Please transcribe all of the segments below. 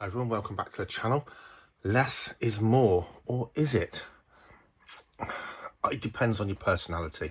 Hi everyone, welcome back to the channel. Less is more, or is it? It depends on your personality.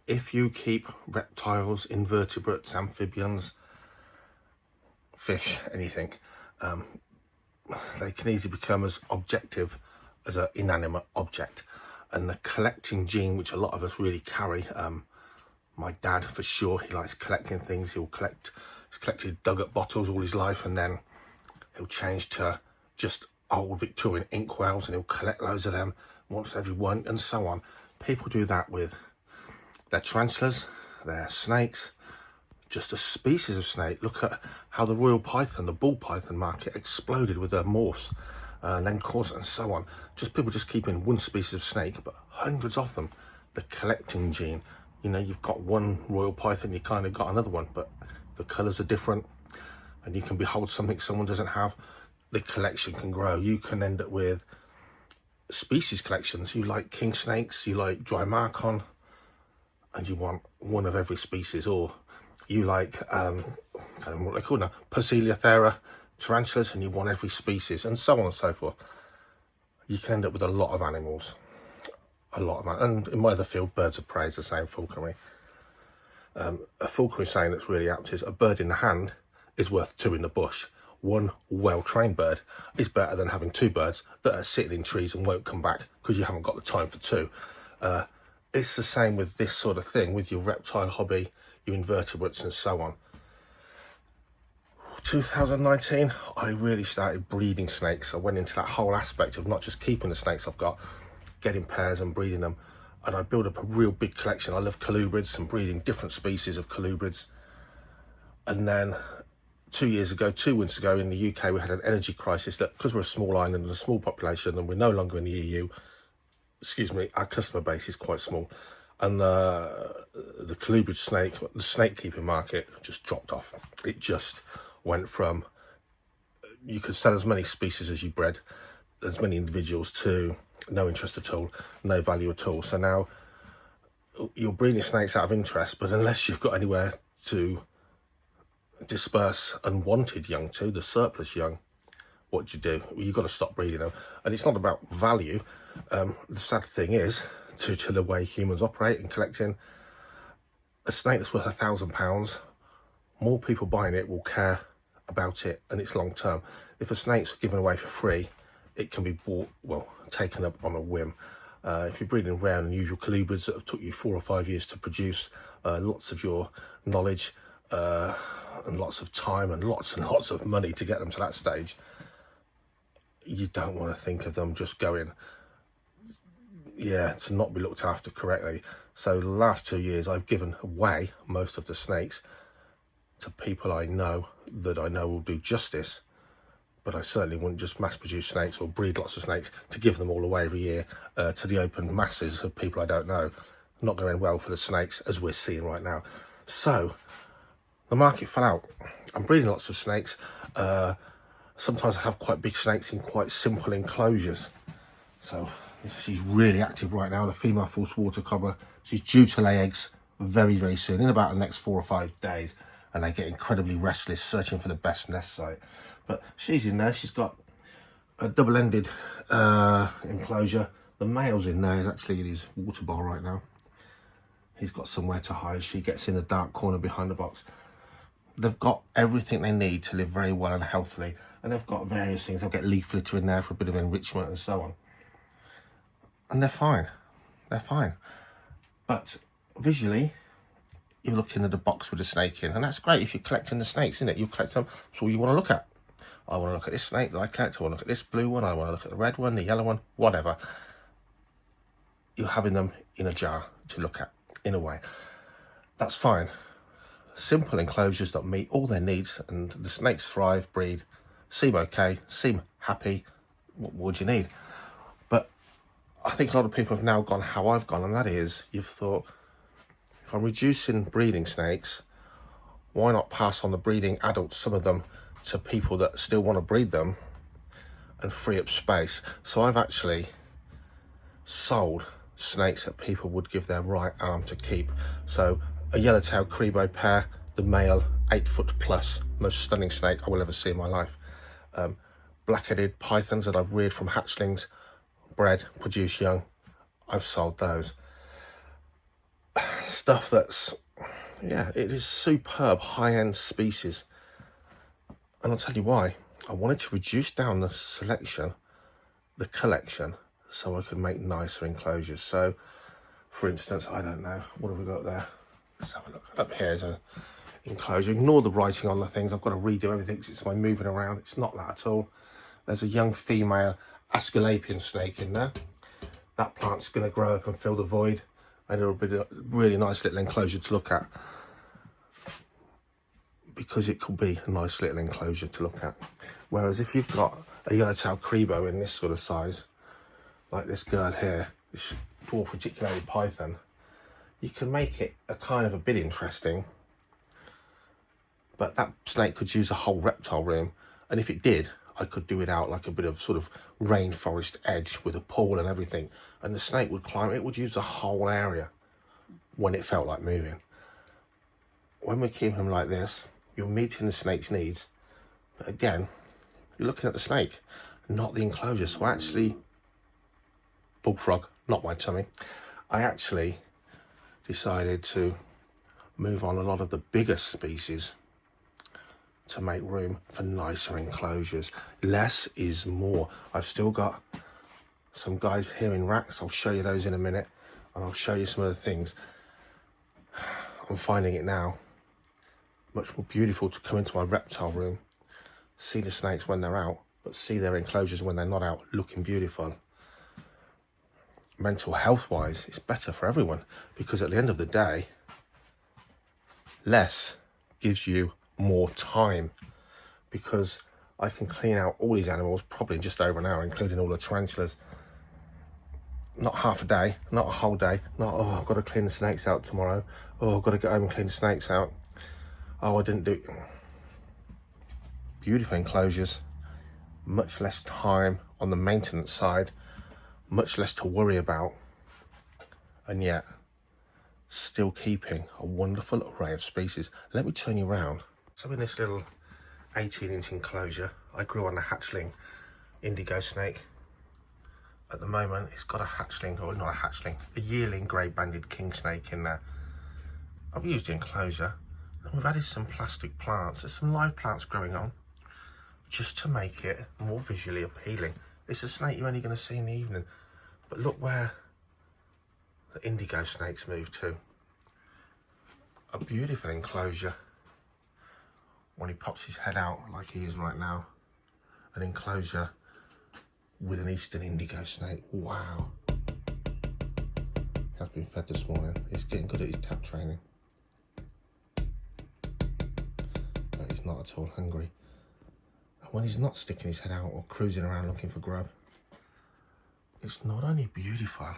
If you keep reptiles, invertebrates, amphibians, fish, anything, they can easily become as objective as an inanimate object. And the collecting gene, which a lot of us really carry, my dad for sure, he likes collecting things. He's collected dug-up bottles all his life, and then he'll change to just old Victorian inkwells and he'll collect loads of them once every one, and so on. People do that with their tarantulas, their snakes, just a species of snake. Look at how the royal python, the ball python market exploded with their morphs, enclosures and so on. Just people just keeping one species of snake, but hundreds of them. The collecting gene, you know, you've got one royal python, you kind of got another one, but the colors are different, and you can behold something someone doesn't have. The collection can grow. You can end up with species collections. You like king snakes, you like dry marcon, and you want one of every species. Or you like kind of what they call now, Persiliathera tarantulas, and you want every species, and so on and so forth. You can end up with a lot of animals, and in my other field, birds of prey is the same, falconry. A falconry saying that's really apt is, a bird in the hand is worth two in the bush. One well-trained bird is better than having two birds that are sitting in trees and won't come back because you haven't got the time for two. It's the same with this sort of thing, with your reptile hobby, your invertebrates and so on. 2019, I really started breeding snakes. I went into that whole aspect of not just keeping the snakes I've got, getting pairs and breeding them. And I built up a real big collection. I love colubrids and breeding different species of colubrids. And then 2 years ago, 2 winters ago in the UK, we had an energy crisis that, because we're a small island and a small population and we're no longer in the EU, our customer base is quite small. And the colubrid snake, the snake keeping market just dropped off. It just went from, you could sell as many species as you bred, as many individuals, to no interest at all, no value at all. So now you're breeding snakes out of interest, but unless you've got anywhere to disperse unwanted young to, the surplus young, what do you do? Well, you've got to stop breeding them. And it's not about value. The sad thing is, due to the way humans operate in collecting, a snake that's worth £1,000, more people buying it will care about it, and it's long term. If a snake's given away for free, it can be bought, well, taken up on a whim. If you're breeding rare and unusual colubrids that have took you 4 or 5 years to produce, lots of your knowledge and lots of time and lots of money to get them to that stage, you don't want to think of them just going, to not be looked after correctly. So the last 2 years I've given away most of the snakes to people I know will do justice, but I certainly wouldn't just mass produce snakes or breed lots of snakes to give them all away every year to the open masses of people I don't know. Not going well for the snakes, as we're seeing right now. So the market fell out. I'm breeding lots of snakes. Sometimes I have quite big snakes in quite simple enclosures. So she's really active right now, the female false water cobra. She's due to lay eggs very, very soon, in about the next 4 or 5 days. And they get incredibly restless, searching for the best nest site. But she's in there. She's got a double-ended enclosure. The male's in there. He's actually in his water bowl right now. He's got somewhere to hide. She gets in the dark corner behind the box. They've got everything they need to live very well and healthily. And they've got various things. They'll get leaf litter in there for a bit of enrichment and so on. And they're fine. They're fine. But visually, you're looking at a box with a snake in. And that's great if you're collecting the snakes, isn't it? You collect them. That's all you want to look at. I want to look at this snake that I collect. I want to look at this blue one. I want to look at the red one, the yellow one, whatever. You're having them in a jar to look at, in a way. That's fine. Simple enclosures that meet all their needs, and the snakes thrive, breed, seem okay, seem happy. What more do you need? But I think a lot of people have now gone how I've gone, and that is, you've thought, if I'm reducing breeding snakes, why not pass on the breeding adults, some of them, to people that still want to breed them and free up space? So I've actually sold snakes that people would give their right arm to keep. So a yellowtail Crebo pair, the male, 8 foot plus, most stunning snake I will ever see in my life. black-headed pythons that I've reared from hatchlings, bred, produced young. I've sold those. Stuff that's, yeah, it is superb high-end species. And I'll tell you why. I wanted to reduce down the selection, the collection, so I could make nicer enclosures. So, for instance, I don't know, what have we got there? Let's have a look. Up here is an enclosure. Ignore the writing on the things. I've got to redo everything because it's my moving around. It's not that at all. There's a young female Aesculapian snake in there. That plant's going to grow up and fill the void, and it'll be a really nice little enclosure to look at, because it could be a nice little enclosure to look at. Whereas if you've got a yellowtail crebo in this sort of size, like this girl here, this dwarf reticulated python, you can make it a kind of a bit interesting, but that snake could use a whole reptile room, and if it did, I could do it out like a bit of sort of rainforest edge with a pool and everything, and the snake would climb. It would use the whole area when it felt like moving. When we keep them like this, you're meeting the snake's needs, but again, you're looking at the snake, not the enclosure. So actually, bullfrog, not my tummy, I actually decided to move on a lot of the bigger species to make room for nicer enclosures. Less is more. I've still got some guys here in racks. I'll show you those in a minute, and I'll show you some other things. I'm finding it now much more beautiful to come into my reptile room, see the snakes when they're out, but see their enclosures when they're not out looking beautiful. Mental health wise, it's better for everyone, because at the end of the day, less gives you more time, because I can clean out all these animals probably in just over an hour, including all the tarantulas. Not half a day, not a whole day, not, oh, I've got to clean the snakes out tomorrow, oh, I've got to get home and clean the snakes out, oh, I didn't do it. Beautiful enclosures, much less time on the maintenance side, much less to worry about, and yet still keeping a wonderful array of species. Let me turn you around. So in this little 18-inch enclosure, I grew on a hatchling indigo snake. At the moment, it's got a hatchling, or not a hatchling, a yearling grey-banded king snake in there. I've used the enclosure, and we've added some plastic plants. There's some live plants growing on, just to make it more visually appealing. It's a snake you're only going to see in the evening, but look where the indigo snakes move to. A beautiful enclosure. When he pops his head out like he is right now, an enclosure with an eastern indigo snake. Wow. He has been fed this morning. He's getting good at his tap training, but he's not at all hungry. And when he's not sticking his head out or cruising around looking for grub, it's not only beautiful,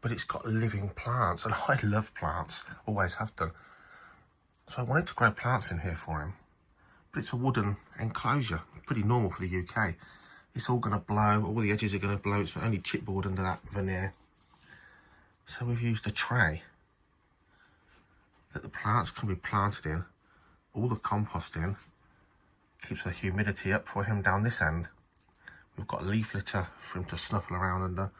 but it's got living plants, and I love plants, always have done. So I wanted to grow plants in here for him, but it's a wooden enclosure, pretty normal for the UK. It's all going to blow, all the edges are going to blow, it's only chipboard under that veneer. So we've used a tray that the plants can be planted in, all the compost in, keeps the humidity up for him down this end. We've got a leaf litter for him to snuffle around under.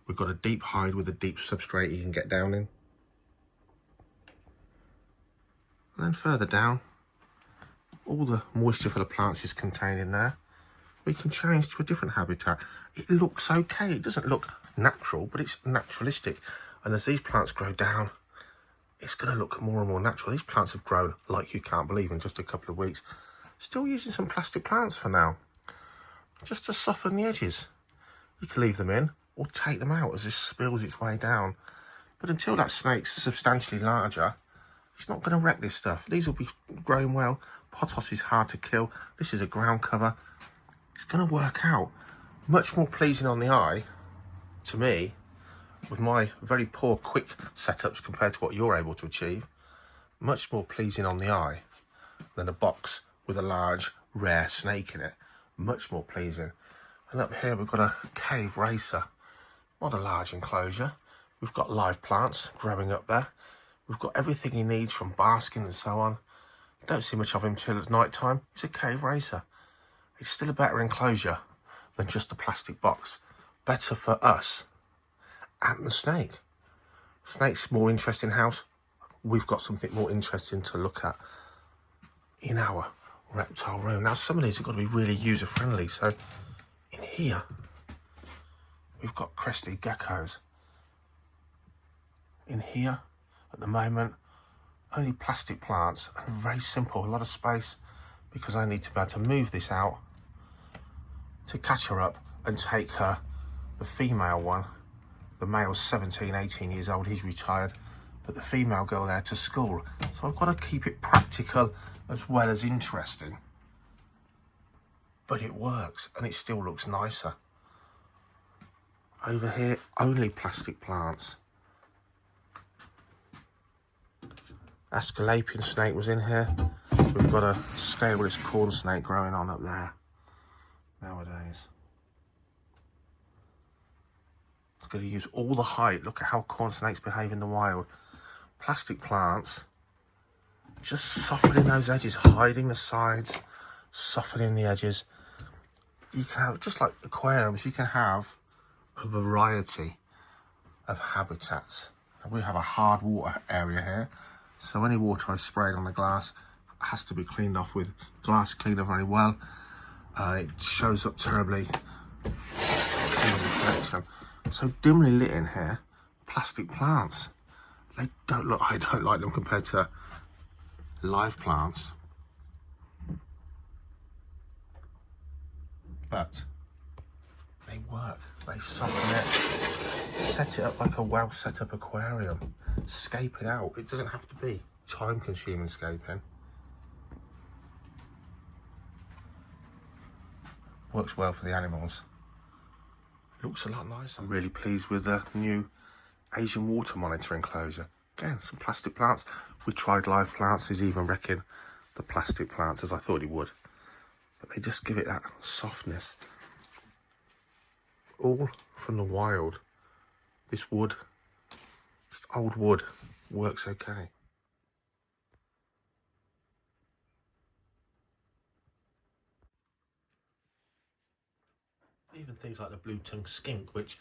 We've got a deep hide with a deep substrate he can get down in. And then further down, all the moisture for the plants is contained in there. We can change to a different habitat. It looks okay. It doesn't look natural, but it's naturalistic. And as these plants grow down, it's going to look more and more natural. These plants have grown like you can't believe in just a couple of weeks. Still using some plastic plants for now, just to soften the edges. You can leave them in or take them out as this spills its way down. But until that snake's substantially larger, it's not going to wreck this stuff. These will be growing well. Potos is hard to kill. This is a ground cover. It's going to work out. Much more pleasing on the eye, to me, with my very poor quick setups compared to what you're able to achieve. Much more pleasing on the eye than a box with a large, rare snake in it. Much more pleasing. And up here we've got a cave racer. Not a large enclosure. We've got live plants growing up there. We've got everything he needs from basking and so on. Don't see much of him till it's night time. It's a cave racer. It's still a better enclosure than just a plastic box. Better for us and the snake. Snake's more interesting house. We've got something more interesting to look at in our reptile room. Now, some of these have got to be really user friendly. So in here, we've got crested geckos. In here, at the moment, only plastic plants and very simple, a lot of space, because I need to be able to move this out to catch her up and take her, the female one. The male's 17, 18 years old, he's retired, but the female girl there to school. So I've got to keep it practical as well as interesting. But it works and it still looks nicer. Over here, only plastic plants. Asclepian snake was in here. We've got a scaleless corn snake growing on up there nowadays. It's going to use all the height. Look at how corn snakes behave in the wild. Plastic plants, just softening those edges, hiding the sides, softening the edges. You can have, just like aquariums, you can have a variety of habitats. We have a hard water area here, so any water I've sprayed on the glass has to be cleaned off with glass cleaner very well. It shows up terribly in the collection. So dimly lit in here, plastic plants. They don't look, I don't like them compared to live plants. But they work, they soften it, set it up like a well set up aquarium, scape it out. It doesn't have to be time consuming scaping. Works well for the animals. Looks a lot nicer. I'm really pleased with the new Asian water monitor enclosure. Again, some plastic plants. We tried live plants. He's even wrecking the plastic plants as I thought he would. But they just give it that softness. All from the wild. This wood, just old wood, works okay. Even things like the blue-tongued skink, which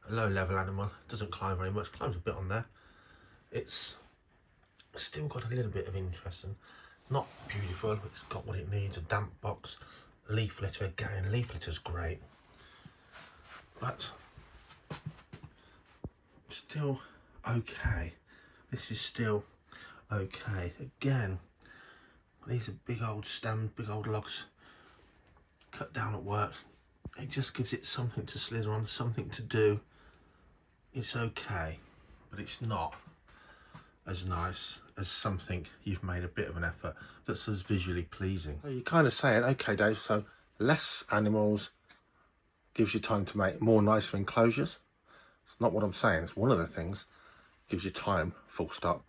a low-level animal, doesn't climb very much, climbs a bit on there. It's still got a little bit of interest and not beautiful, but it's got what it needs, a damp box, leaf litter. Again, leaf litter's great, but still okay. This is still okay. Again, these are big old stems, big old logs cut down at work. It just gives it something to slither on, something to do. It's okay, but it's not as nice as something you've made a bit of an effort that's as visually pleasing. So you're kind of saying, okay Dave, so less animals gives you time to make more nicer enclosures. It's not what I'm saying, it's one of the things. Gives you time, full stop.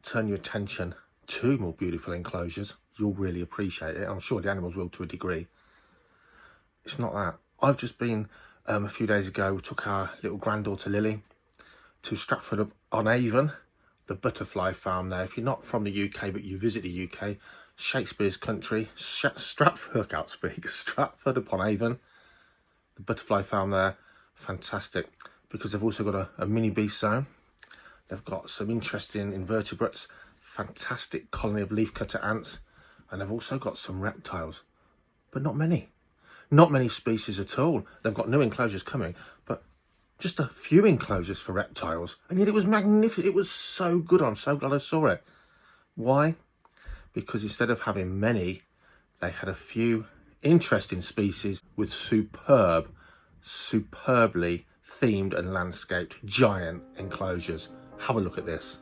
Turn your attention to more beautiful enclosures. You'll really appreciate it. I'm sure the animals will to a degree. It's not that. I've just been, a few days ago, we took our little granddaughter Lily to Stratford-upon-Avon, the butterfly farm there. If you're not from the UK but you visit the UK, Shakespeare's country, Stratford, I can't speak, Stratford-upon-Avon, the butterfly farm there, fantastic, because they've also got a mini beast zone. They've got some interesting invertebrates, fantastic colony of leafcutter ants, and they've also got some reptiles, but not many. Not many species at all. They've got new enclosures coming, but just a few enclosures for reptiles. And yet it was magnificent. It was so good. I'm so glad I saw it. Why? Because instead of having many, they had a few interesting species with superbly themed and landscaped giant enclosures. Have a look at this.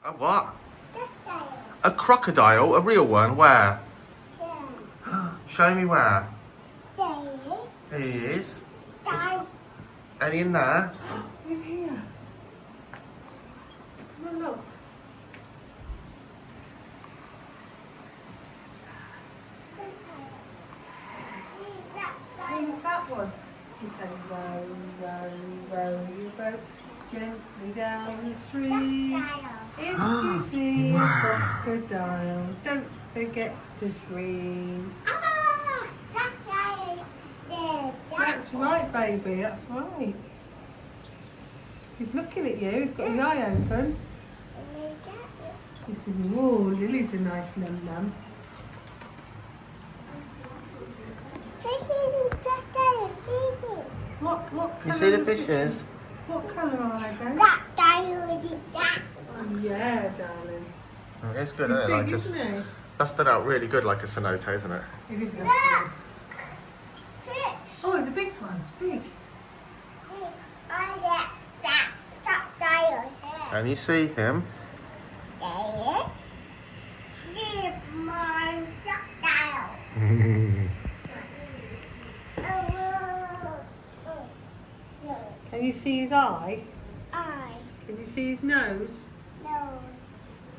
A what? Crocodile. A crocodile? A real one? Where? Yeah. Show me where. There. He is. There. Any in there? In here. Come on, look. Who's that one? You say row, row, row your boat gently down the stream. If you see a crocodile, don't forget to scream. Ah, crocodile. There. That's right, baby, that's right. He's looking at you, he's got his eye open. He says, whoa, Lily's a nice num-num. What colour? You see the fishes? What colour are they, Ben? Crocodile did that. Oh, yeah, darling. It's good, He's isn't it? big, Like isn't he? that's done out really good like a cenote, isn't it? It is Look. actually. Fish. Oh, the big one, big. I get that crocodile here. Can you see him? There. Here's my crocodile. So, Can you see his eye? I Can you see his nose? nose.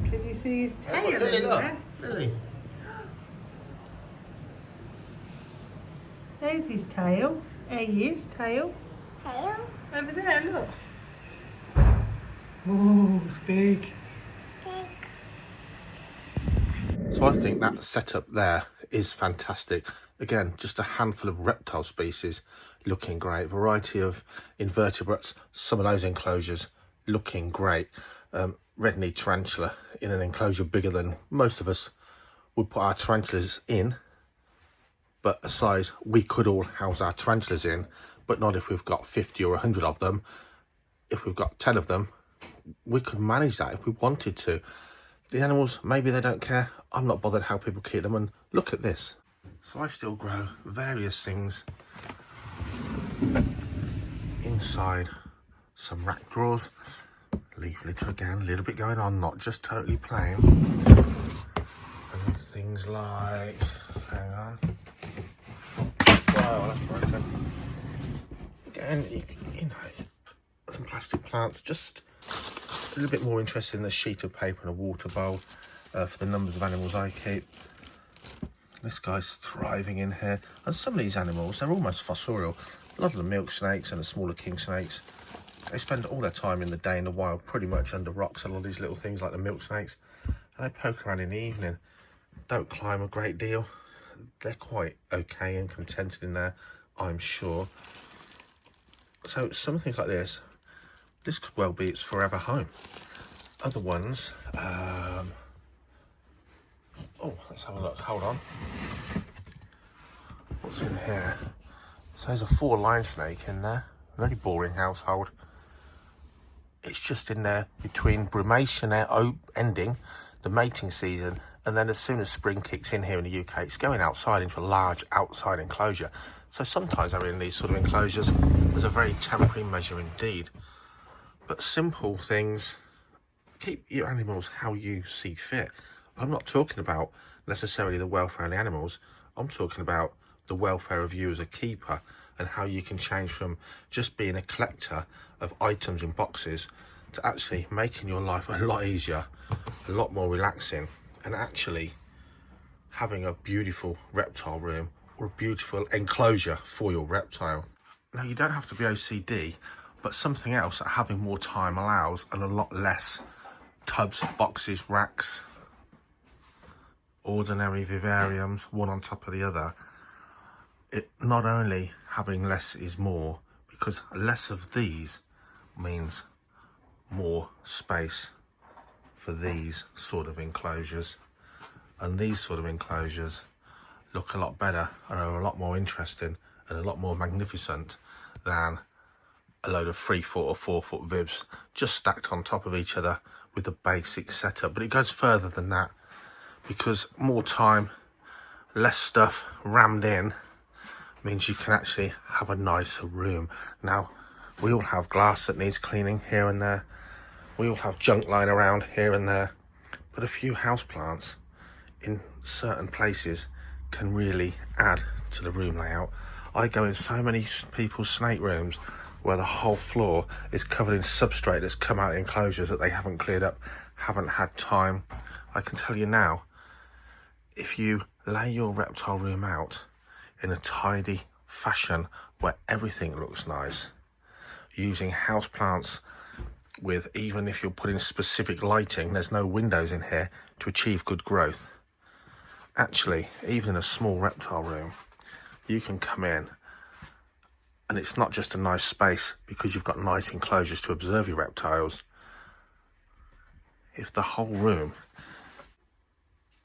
Can you see his tail? Oh, Lily, over look. there? Lily. There's his tail. There he is, tail. Tail. Over there, look. Oh, it's big. Pink. So I think that setup there is fantastic. Again, just a handful of reptile species looking great. Variety of invertebrates, some of those enclosures looking great. Red-kneed tarantula in an enclosure bigger than most of us would put our tarantulas in, but a size we could all house our tarantulas in, but not if we've got 50 or 100 of them. If we've got 10 of them, we could manage that if we wanted to. The animals, maybe they don't care. I'm not bothered how people keep them, and look at this. So I still grow various things inside some rack drawers. Leaf litter again, a little bit going on, not just totally plain. And things like, hang on. Wow, that's broken. Again, you know, some plastic plants, just a little bit more interested in a sheet of paper and a water bowl for the numbers of animals I keep. This guy's thriving in here. And some of these animals, they're almost fossorial. A lot of the milk snakes and the smaller king snakes, they spend all their time in the day in the wild, pretty much under rocks. A lot of these little things like the milk snakes, and they poke around in the evening. Don't climb a great deal. They're quite okay and contented in there, I'm sure. So some things like this could well be its forever home. Other ones, oh, let's have a look, hold on. What's in here? So there's a 4-line snake in there, very boring household. It's just in there between brumation ending, the mating season, and then as soon as spring kicks in here in the UK, it's going outside into a large outside enclosure. So sometimes they're in these sort of enclosures as a very temporary measure indeed. But simple things, keep your animals how you see fit. I'm not talking about necessarily the welfare of the animals. I'm talking about the welfare of you as a keeper and how you can change from just being a collector of items in boxes to actually making your life a lot easier, a lot more relaxing, and actually having a beautiful reptile room or a beautiful enclosure for your reptile. Now, you don't have to be OCD, but something else that having more time allows, and a lot less tubs, boxes, racks, ordinary vivariums, one on top of the other. It not only having less is more, because less of these means more space for these sort of enclosures, and these sort of enclosures look a lot better and are a lot more interesting and a lot more magnificent than a load of 3-foot or 4-foot vibs just stacked on top of each other with the basic setup. But it goes further than that, because more time, less stuff rammed in means you can actually have a nicer room. Now, we all have glass that needs cleaning here and there, We all have junk lying around here and there, but a few houseplants in certain places can really add to the room layout. I go in so many people's snake rooms where the whole floor is covered in substrate that's come out of enclosures that they haven't cleared up, haven't had time. I can tell you now, if you lay your reptile room out in a tidy fashion where everything looks nice, using houseplants with, even if you're putting specific lighting, there's no windows in here to achieve good growth. Actually, even in a small reptile room, you can come in and it's not just a nice space because you've got nice enclosures to observe your reptiles. If the whole room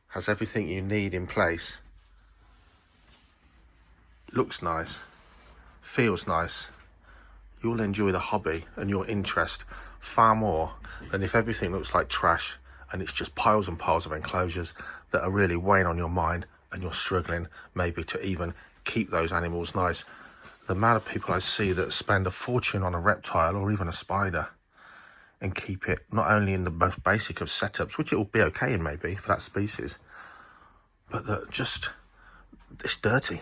has everything you need in place, looks nice, feels nice, you'll enjoy the hobby and your interest far more than if everything looks like trash and it's just piles and piles of enclosures that are really weighing on your mind and you're struggling maybe to even keep those animals nice. The amount of people I see that spend a fortune on a reptile or even a spider and keep it not only in the most basic of setups, which it will be okay in maybe for that species, but that just, it's dirty.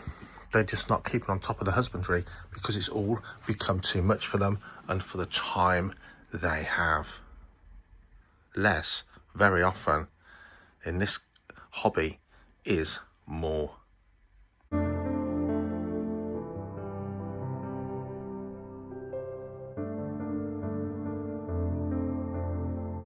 They're just not keeping on top of the husbandry because it's all become too much for them and for the time they have. Less, very often, in this hobby is more.